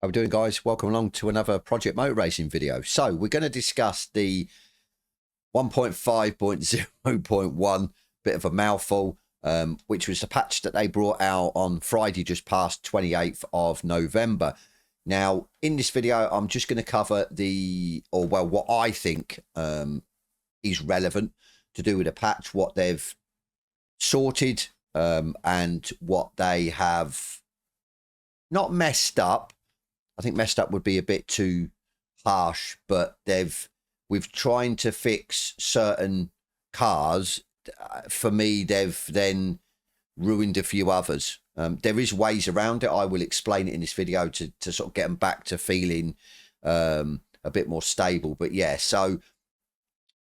How we doing, guys? Welcome along to another Project Motor Racing video. So we're going to discuss the 1.5.0.1, bit of a mouthful, which was the patch that they brought out on Friday, just past 28th of November. Now, in this video, I'm just going to cover what I think is relevant to do with the patch, what they've sorted, and what they have not messed up. I think messed up would be a bit too harsh, but we've trying to fix certain cars. For me, they've then ruined a few others. There is ways around it. I will explain it in this video to sort of get them back to feeling a bit more stable. But yeah, so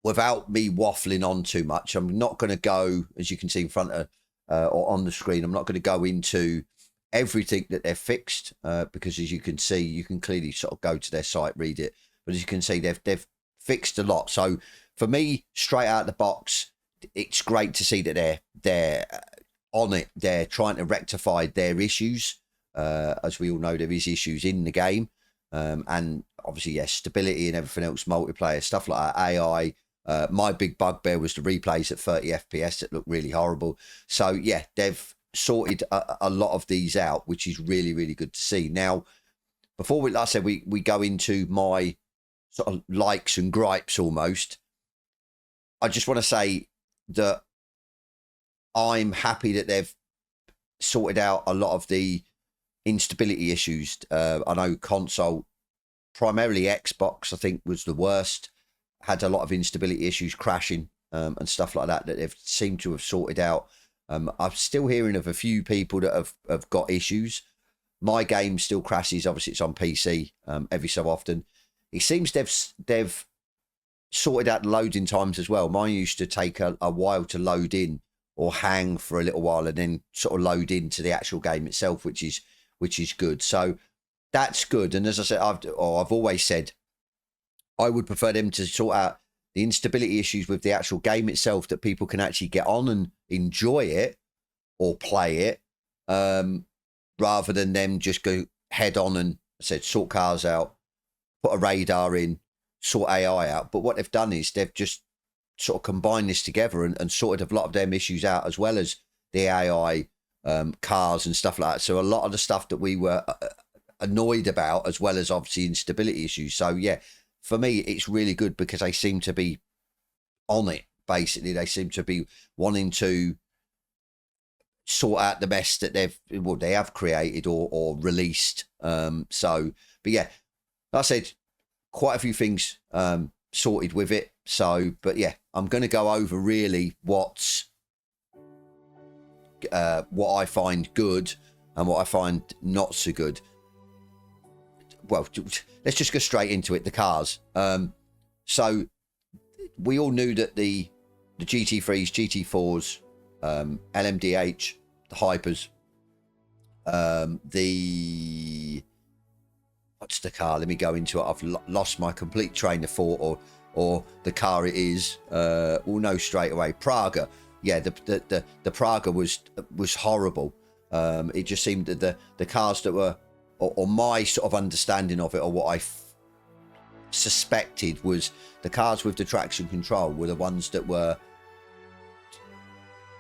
without me waffling on too much, I'm not going to go, as you can see in front of or on the screen, I'm not going to go into everything that they've fixed, because as you can see, you can clearly sort of go to their site, read it, but as you can see, they've fixed a lot. So for me, straight out of the box, it's great to see that they're on it. They're trying to rectify their issues. As we all know, there is issues in the game, and obviously, yes, stability and everything else, multiplayer stuff like that, AI. My big bugbear was the replays at 30 FPS that look really horrible. So yeah, they've sorted a lot of these out, which is really, really good to see. Now, before we, like I said, we go into my sort of likes and gripes almost, I just want to say that I'm happy that they've sorted out a lot of the instability issues. I know console, primarily Xbox, I think was the worst, had a lot of instability issues, crashing and stuff like that they've seemed to have sorted out. I'm still hearing of a few people that have got issues. My game still crashes. Obviously, it's on PC every so often. It seems they've sorted out loading times as well. Mine used to take a while to load in or hang for a little while and then sort of load into the actual game itself, which is good. So that's good. And as I said, I've always said I would prefer them to sort out the instability issues with the actual game itself, that people can actually get on and enjoy it or play it, rather than them just go head on and sort cars out, put a radar in, sort AI out. But what they've done is they've just sort of combined this together and sorted a lot of them issues out, as well as the AI cars and stuff like that. So a lot of the stuff that we were annoyed about, as well as obviously instability issues. So yeah, for me, it's really good because they seem to be on it. Basically, they seem to be wanting to sort out the mess that they have created or released. So, but yeah, like I said, quite a few things sorted with it. So, but yeah, I'm going to go over really what I find good and what I find not so good. Well, let's just go straight into it. The cars. So we all knew that the GT3s, GT4s, LMDH, the Hypers, what's the car? Let me go into it. I've lost my complete train of thought, or the car it is. We'll know straight away. Praga. Yeah, the Praga was horrible. It just seemed that the cars that were, or my sort of understanding of it, or what I suspected, was the cars with the traction control were the ones that were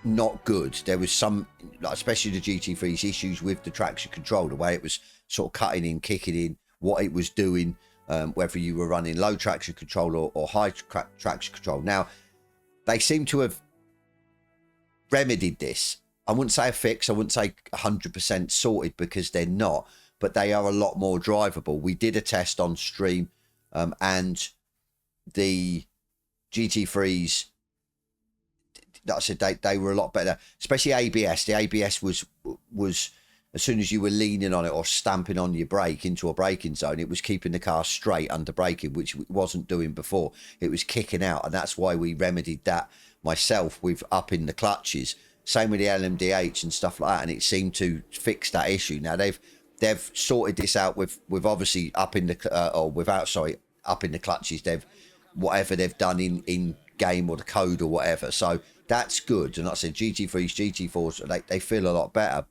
not good. There was some, like especially the GT3's, issues with the traction control, the way it was sort of cutting in, kicking in, what it was doing, whether you were running low traction control or high traction control. Now, they seem to have remedied this. I wouldn't say a fix, I wouldn't say 100% sorted, because they're not, but they are a lot more drivable. We did a test on stream, and the GT3s, like I said, they were a lot better, especially ABS. The ABS was as soon as you were leaning on it or stamping on your brake into a braking zone, it was keeping the car straight under braking, which it wasn't doing before. It was kicking out, and that's why we remedied that myself with upping the clutches. Same with the LMDH and stuff like that, and it seemed to fix that issue. Now they've sorted this out with obviously upping the upping the clutches. Whatever they've done in game or the code or whatever. So that's good. And like I said, GT3s, GT4s, they feel a lot better,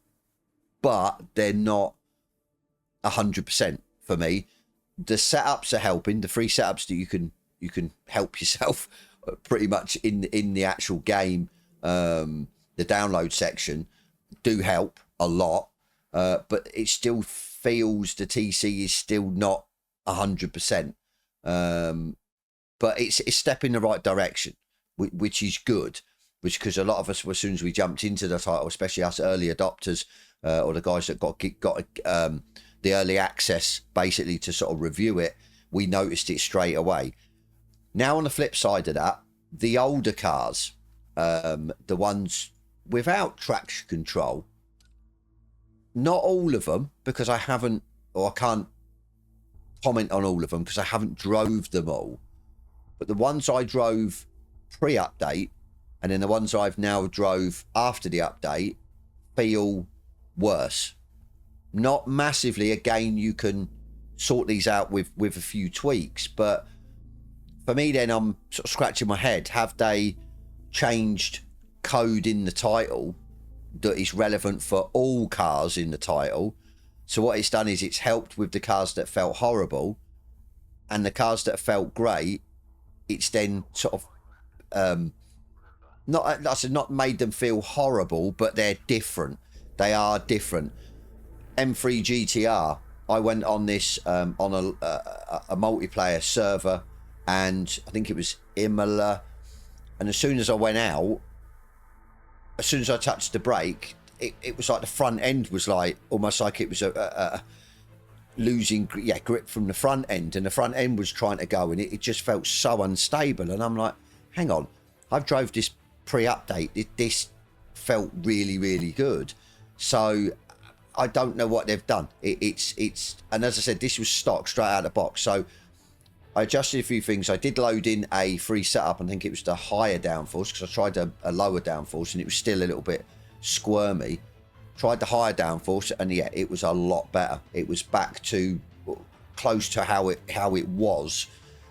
but they're not 100%. for me. The setups are helping. The free setups that you can help yourself pretty much in the actual game, the download section, do help a lot. But it still feels the TC is still not 100%. But it's a step in the right direction, which is good. Which, because a lot of us, as soon as we jumped into the title, especially us early adopters, or the guys that got the early access basically to sort of review it, we noticed it straight away. Now on the flip side of that, the older cars, the ones without traction control, not all of them, because I haven't, or I can't comment on all of them because I haven't drove them all, but the ones I drove pre-update and then the ones I've now drove after the update feel worse. Not massively. Again, you can sort these out with a few tweaks, but for me then I'm sort of scratching my head. Have they changed code in the title that is relevant for all cars in the title? So what it's done is it's helped with the cars that felt horrible, and the cars that felt great, it's then sort of not made them feel horrible, but they're different. They are different. M3 GTR, I went on this on a multiplayer server, and I think it was Imola, and as soon as I went out, as soon as I touched the brake, it was like the front end was like almost like it was a losing grip from the front end, and the front end was trying to go, and it just felt so unstable. And I'm like, hang on, I've drove this pre-update, this felt really good. So I don't know what they've done. It's and as I said, this was stock straight out of the box. So I adjusted a few things. I did load in a free setup. I think it was the higher downforce, because I tried a lower downforce and it was still a little bit squirmy. Tried the higher downforce, and yeah, it was a lot better. It was back to close to how it was.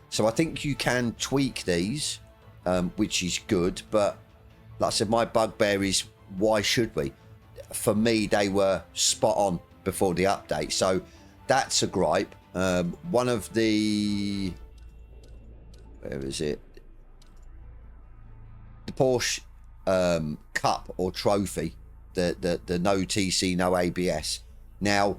So I think you can tweak these, which is good. But like I said, my bugbear is, why should we? For me, they were spot on before the update, so that's a gripe. One of the, where is it? The Porsche Cup or Trophy, the no TC, no ABS. Now,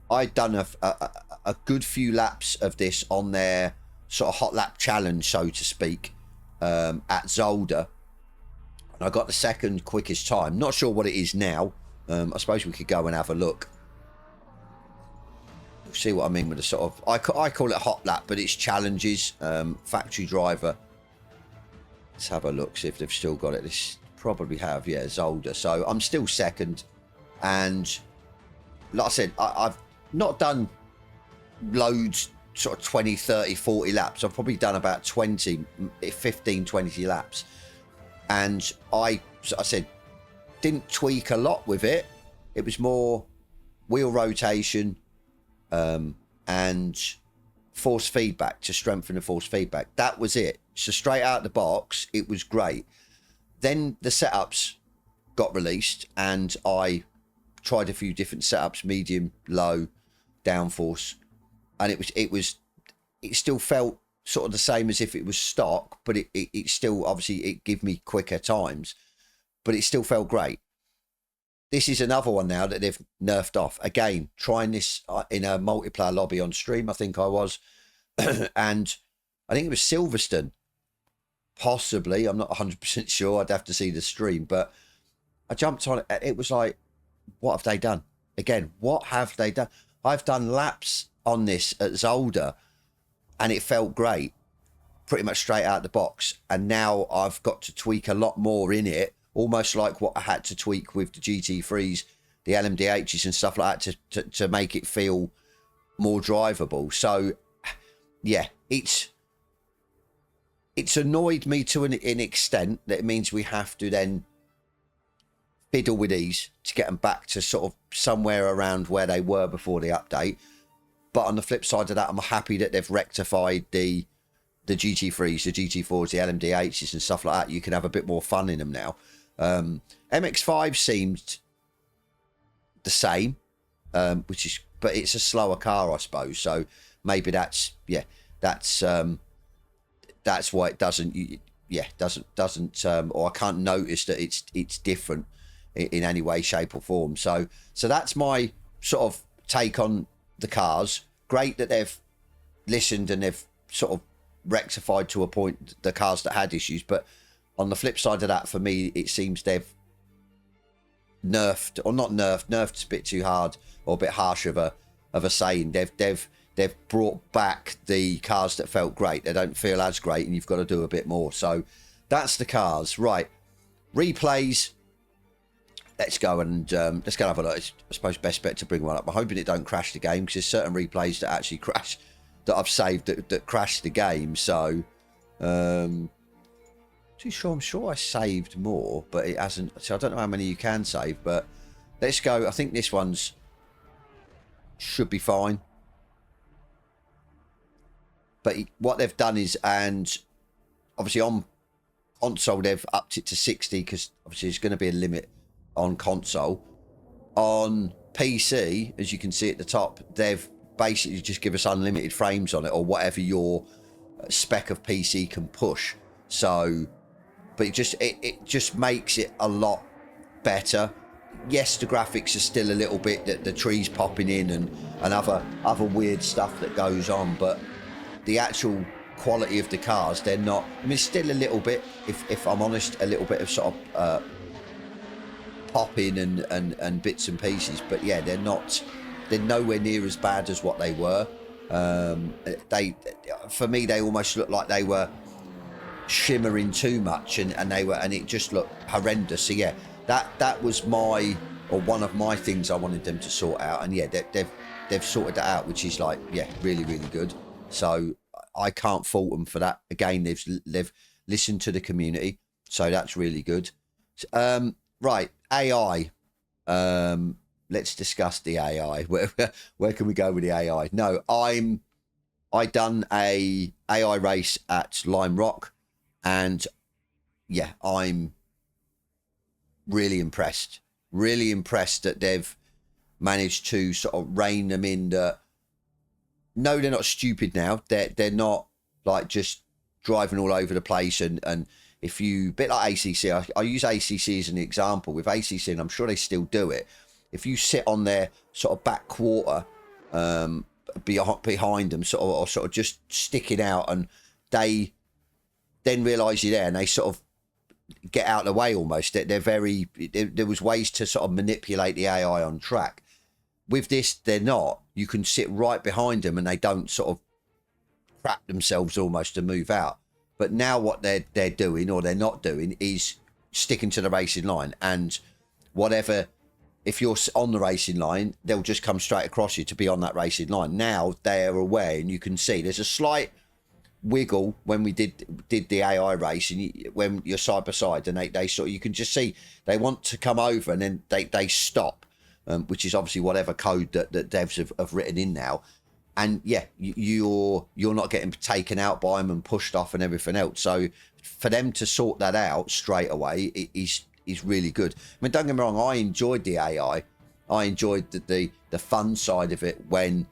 I'd done a good few laps of this on their sort of hot lap challenge, so to speak, at Zolder, and I got the second quickest time. Not sure what it is now. I suppose we could go and have a look. See what I mean with the sort of, I call it hot lap, but it's challenges, factory driver. Let's have a look, see if they've still got it. This probably have, yeah, Zolder. So I'm still second, and like I said, I've not done loads, sort of 20, 30, 40 laps. I've probably done about 20, 15, 20 laps, and I said, didn't tweak a lot with it. It was more wheel rotation and force feedback to strengthen the force feedback. That was it. So straight out the box, it was great. Then the setups got released, and I tried a few different setups: medium, low, downforce, and it still felt sort of the same as if it was stock, but it still, obviously, it gave me quicker times, but it still felt great. This is another one now that they've nerfed off. Again, trying this in a multiplayer lobby on stream, I think I was. And I think it was Silverstone. Possibly. I'm not 100% sure. I'd have to see the stream. But I jumped on it. It was like, what have they done? Again, what have they done? I've done laps on this at Zolder, and it felt great. Pretty much straight out the box. And now I've got to tweak a lot more in it. Almost like what I had to tweak with the GT3s, the LMDHs and stuff like that to make it feel more drivable. So, yeah, it's annoyed me to an extent that it means we have to then fiddle with these to get them back to sort of somewhere around where they were before the update. But on the flip side of that, I'm happy that they've rectified the GT3s, the GT4s, the LMDHs and stuff like that. You can have a bit more fun in them now. MX5 seemed the same, which is but it's a slower car, I suppose. So maybe that's, yeah, that's why it doesn't, yeah, doesn't or I can't notice that it's different in any way, shape or form. So that's my sort of take on the cars. Great that they've listened and they've sort of rectified to a point the cars that had issues, but on the flip side of that, for me, it seems they've nerfed, or not nerfed's a bit too hard or a bit harsh of a saying. They've brought back the cars that felt great. They don't feel as great, and you've got to do a bit more. So that's the cars. Right, replays. Let's go and let's go and have a look. I suppose best bet to bring one up. I'm hoping it don't crash the game, because there's certain replays that actually crash, that I've saved that crash the game. So too sure. I'm sure I saved more, but it hasn't. So I don't know how many you can save, but let's go. I think this one's should be fine. But what they've done is, and obviously on console they've upped it to 60, because obviously there's going to be a limit on console. On PC, as you can see at the top, they've basically just give us unlimited frames on it, or whatever your spec of PC can push. So, but it just makes it a lot better. Yes, the graphics are still a little bit, the trees popping in and other weird stuff that goes on, but the actual quality of the cars, they're not. I mean, still a little bit, if I'm honest, a little bit of sort of popping and bits and pieces, but yeah, they're nowhere near as bad as what they were. For me, they almost looked like they were shimmering too much, and it just looked horrendous. So yeah, that was one of my things I wanted them to sort out, and yeah, they've sorted that out, which is like, yeah, really, really good. So I can't fault them for that. Again, they've listened to the community, so that's really good. Right, AI. Let's discuss the AI. Where can we go with the AI? No, I done a AI race at Lime Rock, and yeah, I'm really impressed. Really impressed that they've managed to sort of rein them in. That no, they're not stupid now. They're not like just driving all over the place. And if you, bit like ACC, I use ACC as an example. With ACC, and I'm sure they still do it. If you sit on their sort of back quarter, behind them, or sort of just sticking out, and they then realise you're there, and they sort of get out of the way almost. They're very. There was ways to sort of manipulate the AI on track. With this, they're not. You can sit right behind them, and they don't sort of crap themselves almost to move out. But now what they're doing, or they're not doing, is sticking to the racing line, and whatever. If you're on the racing line, they'll just come straight across you to be on that racing line. Now they are aware, and you can see there's a slight wiggle when we did the AI race, and when you're side by side, and they sort of, you can just see they want to come over, and then they stop, which is obviously whatever code that devs have written in now. And yeah, you're not getting taken out by them and pushed off and everything else. So for them to sort that out straight away is really good. I mean, don't get me wrong, I enjoyed the AI. I enjoyed the fun side of it, when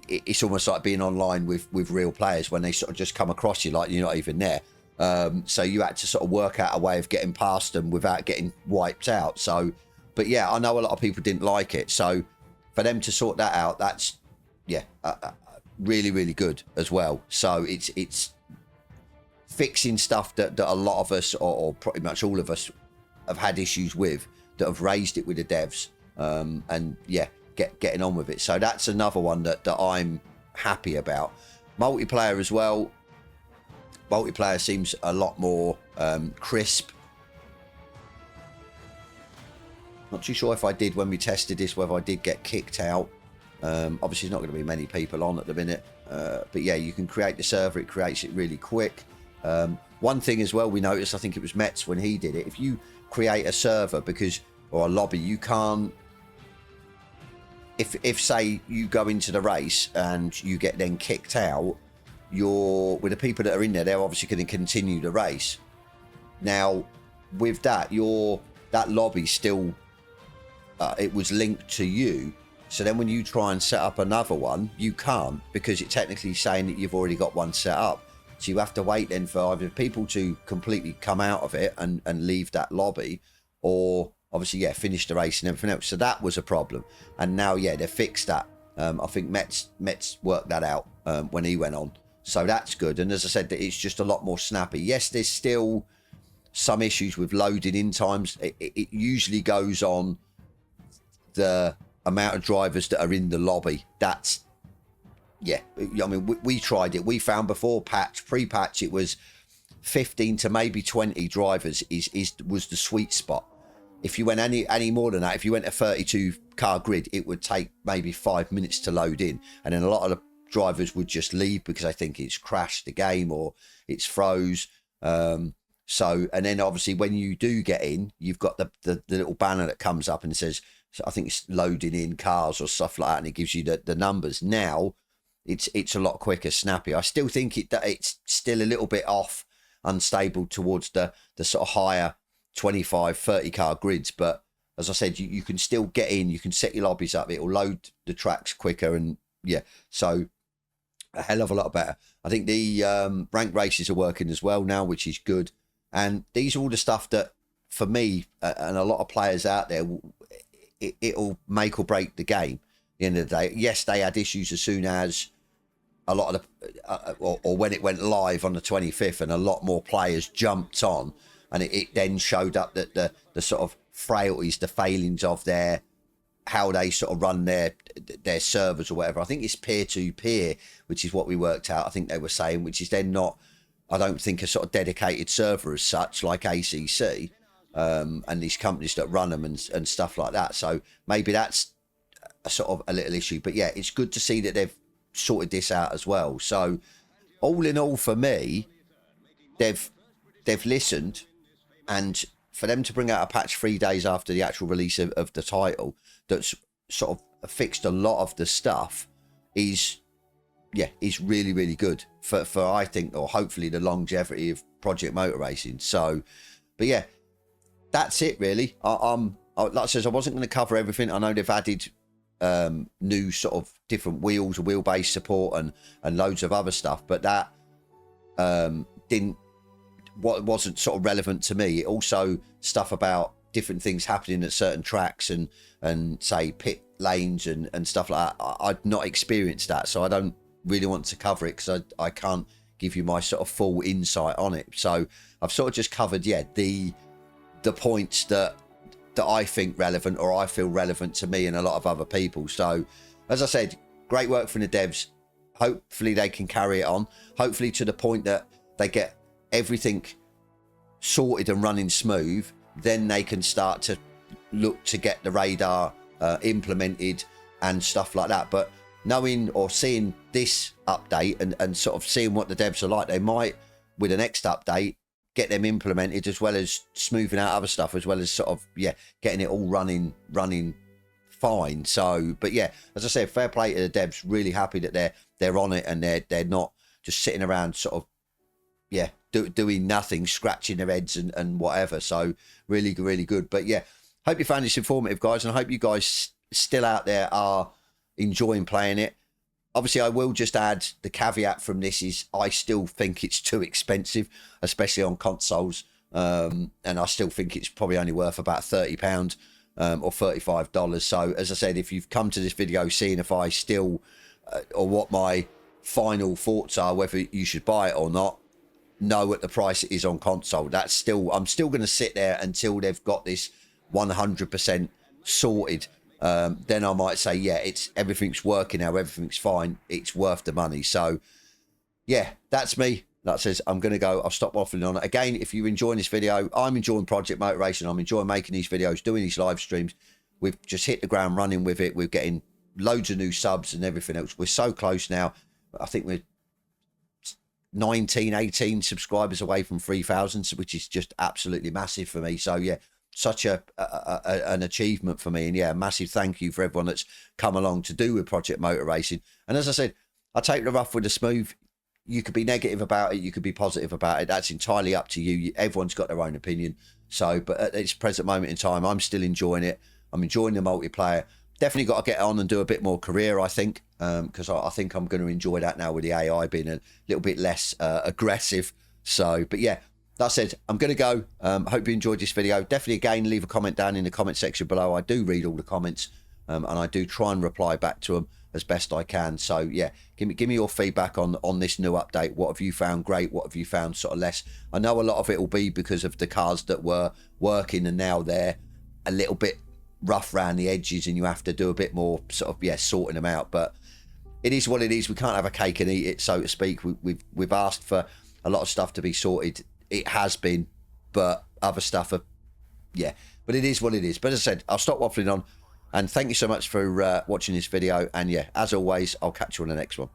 it's almost like being online with real players, when they sort of just come across you like you're not even there. So you had to sort of work out a way of getting past them without getting wiped out. So, but yeah, I know a lot of people didn't like it. So for them to sort that out, that's, yeah, really, really good as well. So it's fixing stuff that a lot of us, or pretty much all of us, have had issues with, that have raised it with the devs, and yeah, getting on with it. So that's another one that I'm happy about. Multiplayer as well. Multiplayer seems a lot more crisp. Not too sure if I did, when we tested this, whether I did get kicked out. Obviously, there's not going to be many people on at the minute, but yeah, you can create the server. It creates it really quick. One thing as well we noticed, I think it was Metz when he did it, if you create a server, or a lobby, you can't, if say you go into the race and you get then kicked out, with the people that are in there, they're obviously going to continue the race. Now with that, that lobby still, it was linked to you, So then when you try and set up another one, you can't, because it's technically saying that you've already got one set up. So you have to wait then for either people to completely come out of it and leave that lobby, or obviously, yeah, finish the race and everything else. So that was a problem. And now, yeah, they fixed that. I think Metz worked that out when he went on. So that's good. And as I said, it's just a lot more snappy. Yes, there's still some issues with loading in times. It usually goes on the amount of drivers that are in the lobby. That's, yeah, I mean, we tried it. We found before pre-patch, it was 15 to maybe 20 drivers was the sweet spot. If you went any more than that, if you went a 32 car grid, it would take maybe 5 minutes to load in, and then a lot of the drivers would just leave because I think it's crashed the game or it's froze. So, and then obviously when you do get in, you've got the little banner that comes up and says, so I think it's loading in cars or stuff like that, and it gives you the numbers. Now it's a lot quicker, snappy. I still think it's still a little bit off, unstable towards the sort of higher 25, 30 car grids, but as I said, you can still get in, you can set your lobbies up, it'll load the tracks quicker, and yeah, so a hell of a lot better. I think the ranked races are working as well now, which is good. And these are all the stuff that, for me and a lot of players out there, it'll make or break the game at the end of the day. Yes, they had issues as soon as a lot of the, or when it went live on the 25th, and a lot more players jumped on, and it then showed up that the sort of frailties, the failings of how they sort of run their servers or whatever. I think it's peer-to-peer, which is what we worked out, I think they were saying, which is then not, I don't think, a sort of dedicated server as such, like ACC, and these companies that run them and stuff like that. So maybe that's a sort of a little issue. But yeah, it's good to see that they've sorted this out as well. So all in all, for me, they've listened, and for them to bring out a patch 3 days after the actual release of the title that's sort of fixed a lot of the stuff is really, really good for I think, or hopefully, the longevity of Project Motor Racing. So, but yeah, that's it really. Like I said, I wasn't going to cover everything. I know they've added new sort of different wheels, wheelbase support, and loads of other stuff, but that wasn't sort of relevant to me. It also stuff about different things happening at certain tracks and say pit lanes and stuff like that. I'd not experienced that, so I don't really want to cover it because I can't give you my sort of full insight on it. So I've sort of just covered the points that I think relevant, or I feel relevant to me and a lot of other people. So as I said, great work from the devs. Hopefully they can carry it on, hopefully to the point that they get everything sorted and running smooth. Then they can start to look to get the radar implemented and stuff like that. But knowing or seeing this update and sort of seeing what the devs are like, they might, with the next update, get them implemented, as well as smoothing out other stuff, as well as sort of, yeah, getting it all running fine. So, but yeah, as I said, fair play to the devs. Really happy that they're on it, and they're not just sitting around sort of, yeah, doing nothing, scratching their heads and whatever. So really, really good. But yeah, hope you found this informative, guys, and I hope you guys still out there are enjoying playing it. Obviously, I will just add the caveat from this is I still think it's too expensive, especially on consoles, and I still think it's probably only worth about £30 or $35. So as I said, if you've come to this video seeing if I still or what my final thoughts are, whether you should buy it or not, know what the price it is on console. That's still, I'm still going to sit there until they've got this 100% sorted. Then I might say, yeah, everything's working now, everything's fine, it's worth the money. So yeah, that's me. That says I'm going to go. I'll stop waffling on it. Again, if you're enjoying this video, I'm enjoying Project Motor Racing. I'm enjoying making these videos, doing these live streams. We've just hit the ground running with it. We're getting loads of new subs and everything else. We're so close now. I think we're 18 subscribers away from 3,000, which is just absolutely massive for me. So yeah, such an achievement for me. And yeah, massive thank you for everyone that's come along to do with Project Motor Racing. And as I said, I take the rough with the smooth. You could be negative about it, you could be positive about it. That's entirely up to you. Everyone's got their own opinion. So, but at this present moment in time, I'm still enjoying it. I'm enjoying the multiplayer. definitely got to get on and do a bit more career, I think, because I think I'm going to enjoy that now with the AI being a little bit less aggressive. So, but yeah, that said, I'm going to go. Hope you enjoyed this video. Definitely, again, leave a comment down in the comment section below. I do read all the comments, and I do try and reply back to them as best I can. So yeah, give me your feedback on this new update. What have you found great? What have you found sort of less? I know a lot of it will be because of the cards that were working and now they're a little bit rough around the edges and you have to do a bit more sort of, yeah, sorting them out. But it is what it is. We can't have a cake and eat it, so to speak. We've asked for a lot of stuff to be sorted. It has been, but other stuff are, yeah, but it is what it is. But as I said, I'll stop waffling on, and thank you so much for watching this video. And yeah, as always, I'll catch you on the next one.